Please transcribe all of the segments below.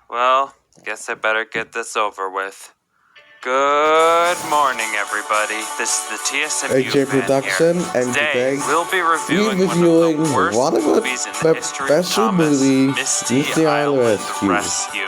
Well, guess I better get this over with. Good morning, everybody. This is the TSMU AJ fan Production, here. and today we'll be reviewing reviewing one of the worst one of movies in the history of special Thomas, movie, Misty Island Rescue.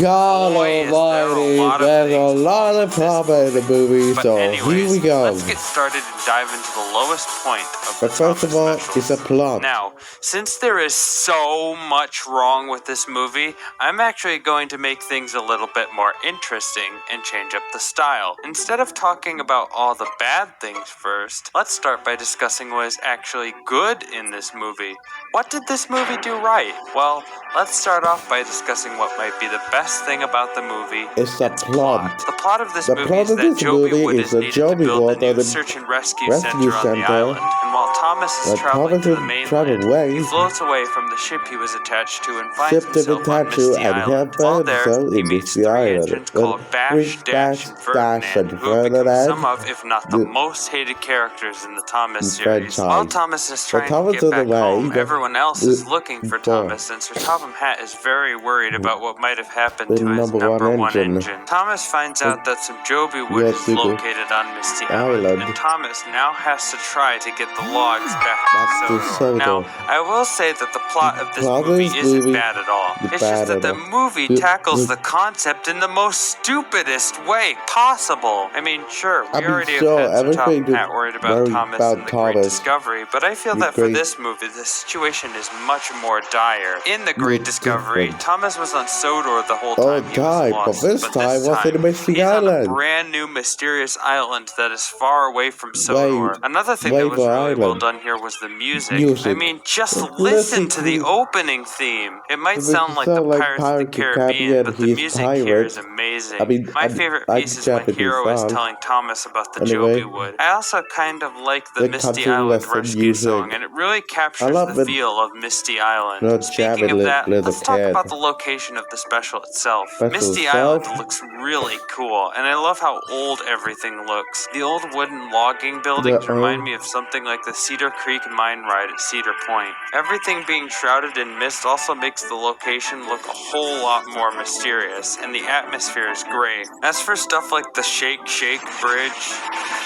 God Boy, is there a almighty, lot of there's a things lot wrong of with this problem in the movie, But so anyways, here we go. let's get started and dive into the lowest point of the But first of all, specials. it's a plot. Now, since there is so much wrong with this movie, I'm actually going to make things a little bit more interesting and change up the style. Instead of talking about all the bad things first, let's start by discussing what is actually good in this movie. What did this movie do right? Well, let's start off by discussing what might be the best thing about the movie. It's the plot. The plot of this The movie plot is of that this Joby movie Wood is is that needed Joby to build Wood a at new the search and rescue rescue center on the center. island. And while Thomas is traveling to the mainland, he floats away from the ship he was attached to and finds himself on Misty Island. While there, he meets three engines called Bash, Dash, and Ferdinand, who have become some of, if not the most hated characters in the Thomas series. While Thomas is trying to get back home, everyone else is looking for Thomas, and Sir Topham Hatt is very worried about what might have happened to his number one engine. Thomas finds out that some Joby Wood is located on Misty Island, and Thomas now has to try to get the logs back to Sodor. Now, I will say that the plot of this movie isn't bad at all. It's just that the movie tackles the concept in the most stupidest way possible. I mean, sure, we already have had Sir Topham Hatt worried about Thomas and the Great Discovery, but I feel that for this movie, the situation is much more dire. In the Great Discovery, Thomas was on Sodor the whole time he was lost, but this time was in Misty Island. He's on a brand new mysterious island that is far away from Sodor. Another thing that was really well done here was the music. I mean, just listen to the opening theme. It might sound like the Pirates of the Caribbean, but the music here is amazing. My favorite piece is when Hero is telling Thomas about the Joby Wood. I also kind of like the Misty Island Rescue song, and it really captures the feel of Misty Island. Speaking of that, let's talk about the location of the special itself. Misty Island looks really cool, and I love how old everything looks. The old wooden logging buildings remind me of something like the Cedar Creek mine ride at Cedar Point. Everything being shrouded in mist also makes the location look a whole lot more mysterious, and the atmosphere is great. As for stuff like the Shake Shake Bridge,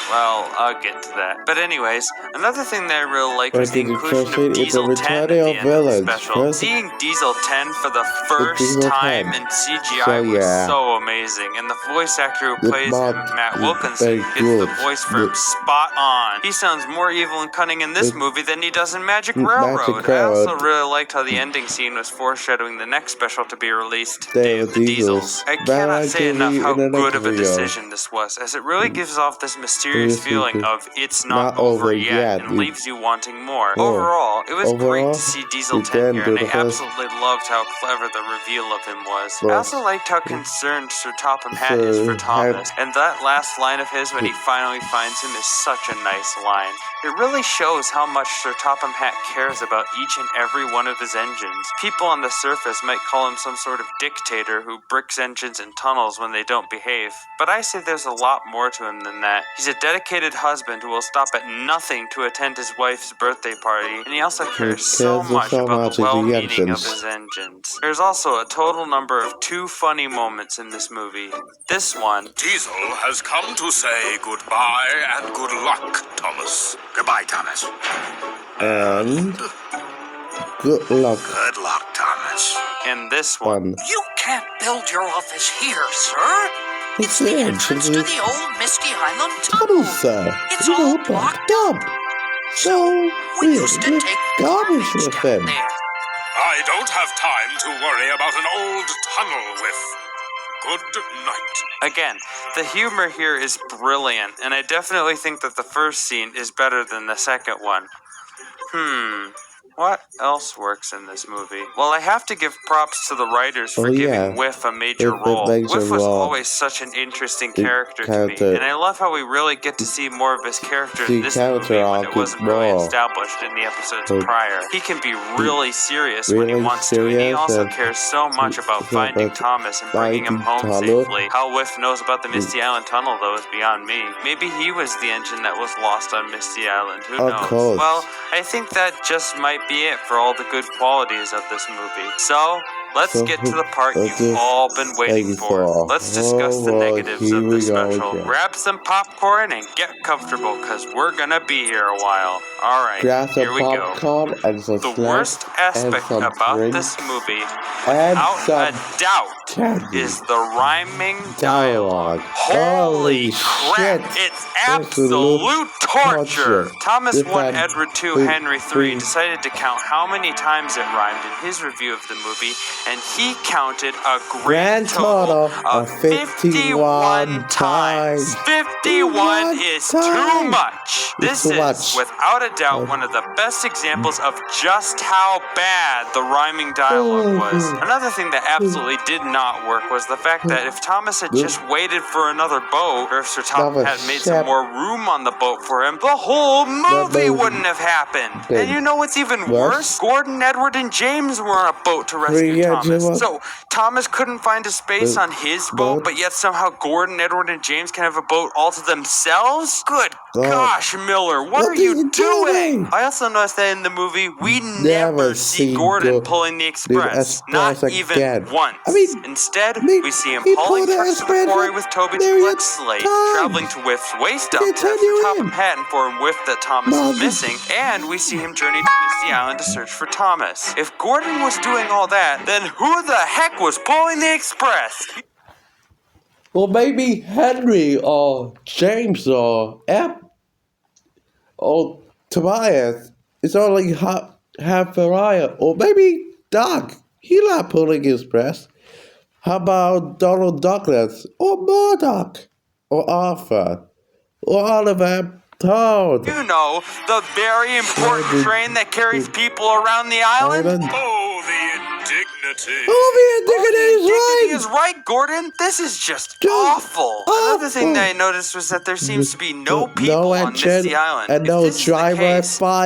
well, I'll get to that. But anyways, another thing that I really like was the inclusion of Diesel 10 at the end of the special. Seeing Diesel 10 for the first time in CGI was so amazing, and the voice actor who plays him, Matt Wilkinson, gets the voice for him spot on. He sounds more evil and cunning in this movie than he does in Magic Railroad. I also really liked how the ending scene was foreshadowing the next special to be released, Day of the Diesels. I cannot say enough how good of a decision this was, as it really gives off this mysterious feeling of it's not over yet and leaves you wanting more. Overall, it was great to see Diesel 10 here, and I absolutely loved how clever the reveal of him was. I also liked how concerned Sir Topham Hatt is for Thomas, and that last line of his when he finally finds him is such a nice line. It really shows how much Sir Topham Hatt cares about each and every one of his engines. People on the surface might call him some sort of dictator who bricks engines and tunnels when they don't behave, but I say there's a lot more to him than that. He's a dedicated husband who will stop at nothing to attend his wife's birthday party, and he also cares so much about the well-meaning of his engines. There's also a total number of 2 funny moments in this movie. This one, Diesel has come to say goodbye and good luck, Thomas. Goodbye, Thomas. And good luck. Good luck, Thomas. and this one. You can't build your office here, sir. It's the entrance to the old Misty Island tunnel, tunnel. sir. It's all blocked up. So We used to take garbage with down them. there. I don't have time to worry about an old tunnel with. Good night. Again, the humor here is brilliant, and I definitely think that the first scene is better than the second one. What else works in this movie? Well, I have to give props to the writers for giving Whiff a major role. Whiff was always such an interesting character to me, and I love how we really get to see more of his character in this movie when it wasn't really established in the episodes prior. He can be really serious when he wants to, and he also cares so much about finding Thomas and bringing him home safely. How Whiff knows about the Misty Island Tunnel, though, is beyond me. Maybe he was the engine that was lost on Misty Island. Who knows? Well, I think that just might be it for all the good qualities of this movie. So, let's get to the part you've all been waiting for. Let's discuss the negatives of the special. Grab some popcorn and get comfortable, because we're gonna be here a while. Alright, here we go. The worst aspect about this movie, without a doubt, is the rhyming dialogue. Holy crap, it's absolute torture! Thomas 1, Edward 2, Henry 3 decided to count how many times it rhymed in his review of the movie, and he counted a grand total of 51 times. 51 is too much! This is, without a doubt, one of the best examples of just how bad the rhyming dialogue was. Another thing that absolutely did not work was the fact that if Thomas had just waited for another boat, or if Sir Thomas had made some more room on the boat for him, the whole movie wouldn't have happened. And you know what's even worse? Gordon, Edward, and James were on a boat to rescue Thomas. So Thomas couldn't find a space on his boat, but yet somehow Gordon, Edward, and James can have a boat all to themselves? Good gosh, Miller, what are you doing? I also noticed that in the movie, we never see Gordon pulling the express. Not even once. Instead, we see him hauling trucks to the quarry with Toby to collect Slate, traveling to Whiff's waste dump to have Sir Topham Hatt inform Whiff that Thomas is missing, and we see him journey to Misty Island to search for Thomas. If Gordon was doing all that, then who the heck was pulling the express? Well, maybe Henry or James or or Tobias. It's only half a riot. Or maybe Doug. He's not pulling his press. How about Donald Douglas? Or Murdoch? Or Arthur? Or Oliver Toad? You know, the very important train that carries people around the island? Oh, the indignity. Oh, the indignity is right, Gordon. This is just awful. Another thing that I noticed was that there seems to be no people on Misty Island. And no driver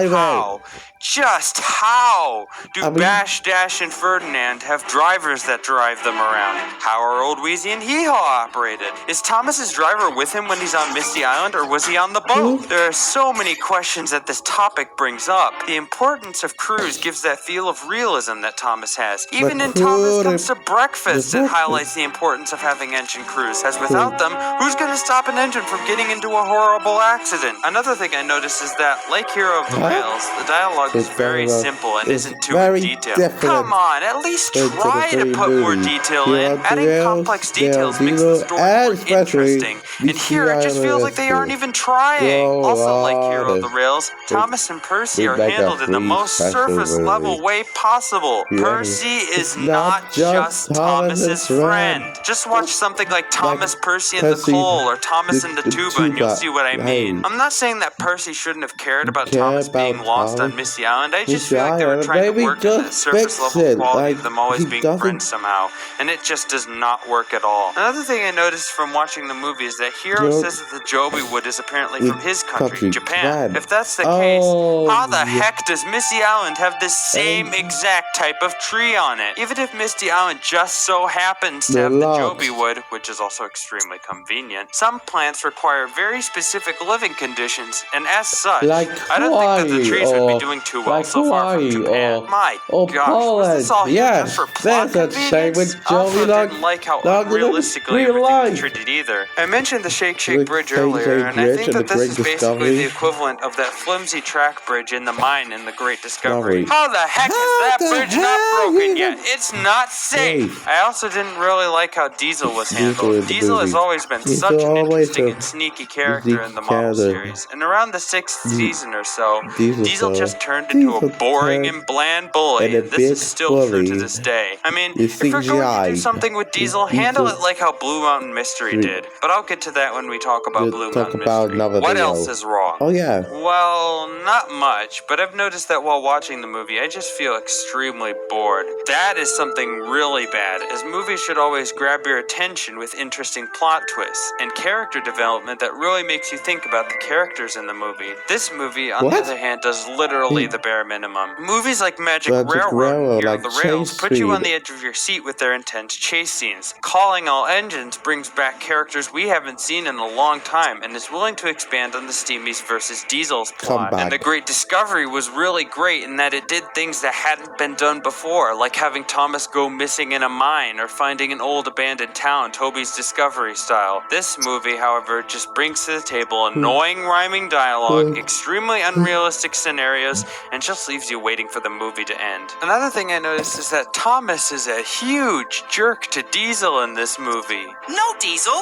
how? Just how do Bash, Dash, and Ferdinand have drivers that drive them around? How are Old Wheezy and Hee Haw operated? Is Thomas's driver with him when he's on Misty Island, or was he on the boat? There are so many questions that this topic brings up. The importance of crews gives that feel of realism that Thomas has. Even in Thomas Comes to Breakfast, it highlights the importance of having engine crews, as without them, who's going to stop an engine from getting into a horrible accident? Another thing I noticed is that, like Hero of the Rails, the dialogue is very simple and isn't too in detail. Come on, at least try to put more detail in. Adding complex details makes the story more interesting. And here, it just feels like they aren't even trying. Also, like Hero of the Rails, Thomas and Percy are handled in the most surface-level way possible. Percy is not just Thomas's friend. Just watch something like Thomas, Percy, and the Coal, or Thomas and the Tuba, and you'll see what I mean. I'm not saying that Percy shouldn't have cared about Thomas being lost on Misty Island. I just feel like they were trying to work on that surface-level quality of them always being friends somehow, and it just does not work at all. Another thing I noticed from watching the movie is that Hero says that the Joby wood is apparently from his country, Japan. If that's the case, how the heck does Misty Island have this same exact type of tree on it? Even if Misty Island just so happens to have the Joby wood, which is also extremely convenient, some plants require very specific living conditions, and as such, I don't think that the trees would be doing too well so far from Japan. My gosh, was this all here just for plot convenience? I also didn't like how unrealistically everything was treated either. I mentioned the Shake Shake Bridge earlier, and I think that this is basically the equivalent of that flimsy track bridge in the mine in The Great Discovery. How the heck is that bridge not broken yet? It's not safe! I also didn't really like how Diesel was handled. Diesel has always been such an interesting and sneaky character in the Marvel series, and around the 6th season or so, Diesel just turned into a boring and bland bully, and this is still true to this day. I mean, if you're going to do something with Diesel, handle it like how Blue Mountain Mystery did. But I'll get to that when we talk about Blue Mountain Mystery. What else is wrong? Oh yeah. Well, not much, but I've noticed that while watching the movie, I just feel extremely bored. That is something really bad, as movies should always grab your attention with interesting plot twists and character development that really makes you think about the characters in the movie. This movie, on the other hand, does literally the bare minimum. Movies like Magic Magic Railroad Railroad, and Hero like the Rails Chase put you on Speed. the edge of your seat with their intense chase scenes. Calling All Engines brings back characters we haven't seen in a long time and is willing to expand on the Steamies versus Diesels plot. Comeback. And The Great Discovery was really great in that it did things that hadn't been done before, like having Thomas go missing in a mine or finding an old abandoned town, Toby's Discovery style. This movie, however, just brings to the table annoying rhyming dialogue, extremely unrealistic scenarios, and just leaves you waiting for the movie to end. Another thing I noticed is that Thomas is a huge jerk to Diesel in this movie. No, Diesel.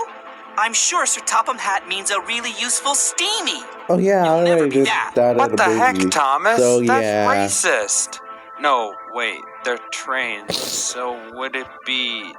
I'm sure Sir Topham Hatt means a really useful steamy. Oh yeah, I You'll never already be did that. that What in the the heck, movie. Thomas? So That's yeah. racist. No, wait, they're trains. So would it be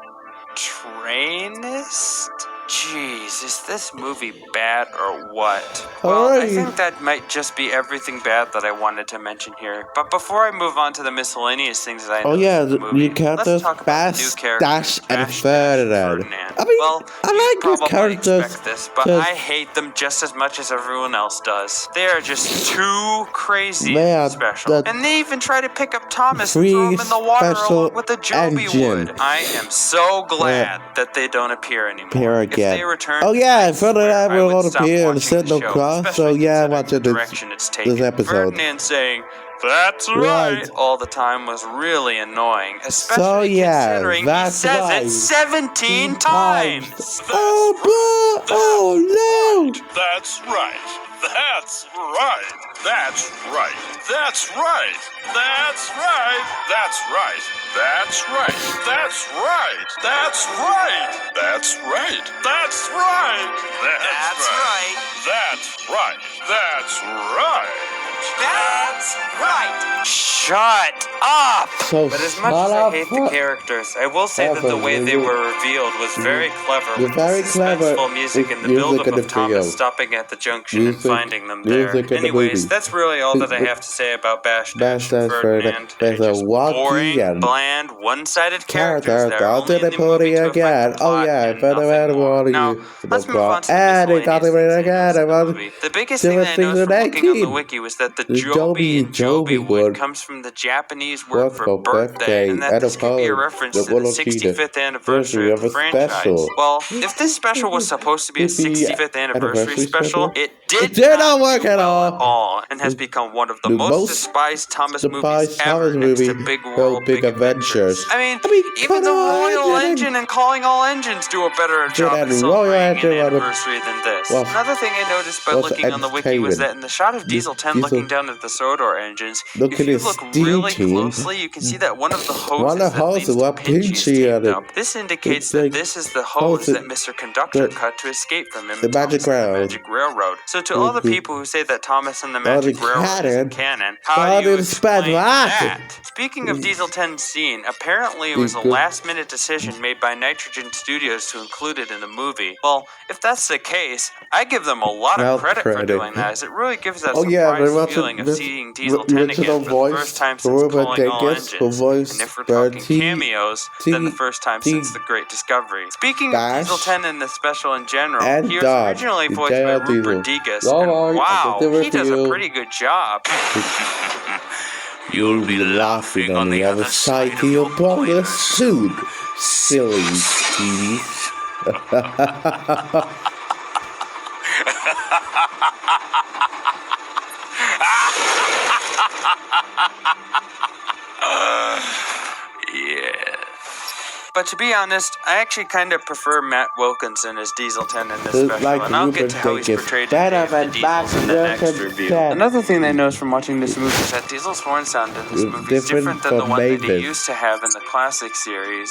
trainist? Jeez, is this movie bad or what? Well, I Alrighty. think that might just be everything bad that I wanted to mention here. But before I move on to the miscellaneous things that I Oh noticed yeah, in the movie, you count let's those talk about the new Bash, characters, Dash, and Bash, Ferdinand. I mean, well, I you like those probably characters. expect this, but 'cause I hate them just as much as everyone else does. They are just too crazy Man, and special. the And they even try to pick up Thomas and free throw him in the water special along with the Joby engine. wood. I am so glad that they don't appear anymore. Appear If again. they return, Oh yeah, I Ferdinand swear I will would not stop appear in watching the Sentinel show, Cross. So especially yeah, considering watching the direction it's taken. this episode. Ferdinand saying, "That's right," all the time was really annoying, especially So yeah, considering he that's says right. it 17 times. Oh, bro! Oh no! That's right. That's right. That's right. That's right. That's right. That's right. That's right. That's right. That's right. That's right. That's right. That's right. That's right. That's right. That's right. Shut up! So But as much as shut I up. hate the characters, I will say that the way they were revealed was very clever, You're with very the clever suspenseful music and the music build-up in the of Thomas video. stopping at the junction and finding them there. Music in the Anyways, movie. that's really all that I have to say about Bash Bash Dash and Dash Ferdinand. Ferdinand. They're There's a just wacky boring, and bland, one-sided characters character that are down only to in the the movie podium to affect the again. Oh plot yeah, and Ferdinand nothing more. wanted Now, you. let's move on to the And they miscellaneous got it things right I again. noticed in the About movie. The biggest thing that I season noticed from looking on the 18. wiki was that the The Joby and Joby wood wood comes from the Japanese word work for for birthday, and that and this could be a opposed reference the to the little 65th anniversary of the a franchise. special. Well, if this special was supposed to be a It'd be 65th anniversary special, it It did not work do at well all. and has become one of the The most most despised Thomas movies despised ever, Thomas next to movie, Big World, Big Adventures. I mean, even come the on, Royal Engine. Engine and Calling All Engines do a better job that at Royal celebrating Engine an was- anniversary than this. well, Another thing I noticed by was looking on the wiki was that in the shot of Diesel 10 Diesel- looking down at the Sodor engines, Look if at you his look steam really team. closely, you can see that one of the hoses One of the that leads hoses to were Pinchy's pinchy on taped it. up. This indicates It's that like this is the hose hose that Mr. Conductor the- cut to escape from him the in Magic Thomas and the Railroad. Magic Railroad. So to all the people who say that Thomas and the the Magic Railroad isn't canon, canon, how how do you did it spread explain that? that? Speaking of Diesel 10's scene, apparently it was a last-minute decision made by Nitrogen Studios to include it in the movie. Well, if that's the case, I give them a lot of credit for doing that, as it really gives that surprise feeling of seeing Diesel 10 again for the first time since Calling All Engines. And if we're talking cameos, then the first time since The Great Discovery. Speaking of Diesel 10 and the special in general, he was originally voiced by Rupert Degas, and wow, he does a pretty good job. You'll be laughing on the other side of your boiler soon, silly Stevie. Yeah. But to be honest, I actually kind of prefer Matt Wilkinson as Diesel 10 in this special, like and I'll get Rupert to how he's Degas. portrayed in Better Dave the than Diesels in the Matt next review. Wilkinson. Another thing I noticed from watching this movie is that Diesel's horn sound in this movie is different than the one that he Mavis. used to have in the classic series.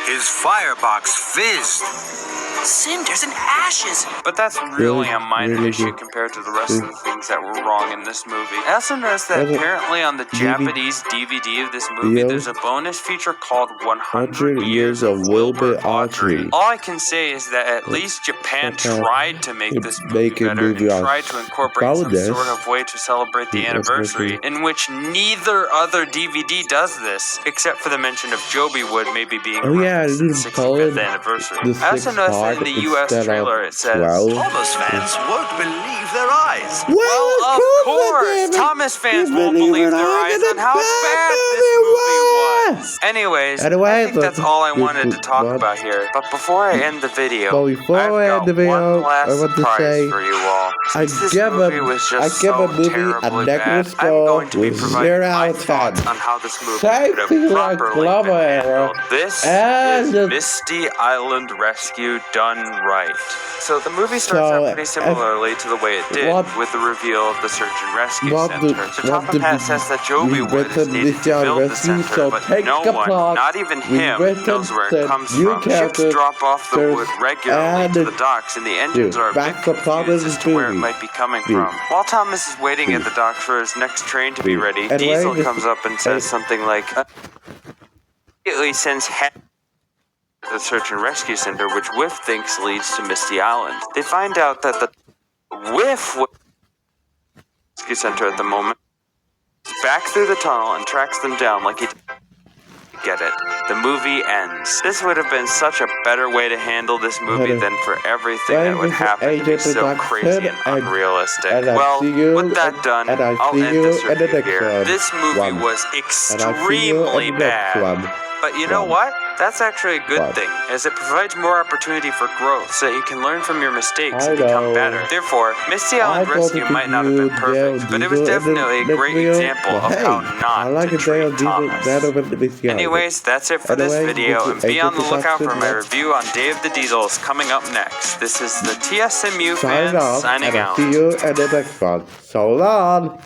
His firebox fizzed. Cinders and ashes. But that's really a minor really issue good. compared to the rest of the things that were wrong in this movie. I also noticed that There's a apparently on the Japanese DVD of this movie, Video. there's a bonus feature called 100 100 Years of Wilbur Autry. Autry. All I can say is that at least Japan tried to make this movie Make a better and movie on tried to incorporate some bonus. sort of way to celebrate the anniversary, in which neither other DVD does this, except for the mention of Joby Wood maybe being a Oh, yeah, reference to the I didn't call 65th it anniversary. the I also noticed that 5 in the US instead trailer of it says, 12. Thomas fans won't believe their eyes. well, of course, Thomas fans won't believe their eyes on how bad this movie was. Anyways, I think that's all I wanted to talk about here. But before I end the video, But before I've I got end the video, one last I want to surprise say for you all. I Since this give movie was just so a movie terribly a negative bad, I'm score going to be with providing 0 my out of 10. thoughts on how this movie Same could thing have like properly Glover been era, handled. This and is the- Misty Island Rescue done right. So the movie starts So, out pretty similarly to the way it did, with the reveal of the Search and Rescue Center. So Topham Hatt says that Joby Wood is needed to build the center, but no one, not even him, knows where it comes from. Ships drop off the wood regularly to the docks, and the engines are a bit confused as to where it might be coming from. While Thomas is waiting at the docks for his next train to be ready, Diesel comes up and says something like, immediately sends Hatt to the Search and Rescue Center, which Whiff thinks leads to Misty Island. They find out that the Whiff Rescue Center at the moment is back through the tunnel and tracks them down like he get it. The movie ends. This would have been such a better way to handle this movie than for everything that would happen to be so crazy and unrealistic. Well, with that done, I'll end this review here. This movie was extremely bad. But you know what? That's actually a good thing, as it provides more opportunity for growth, so that you can learn from your mistakes and become better. Therefore, Misty Island Rescue might not have been perfect, but it was definitely a great example of how not to treat Thomas. Anyways, that's it for this video, and be on the lookout for my review on Day of the Diesels coming up next. This is the TSMU fans signing out. See you in the next one. So long!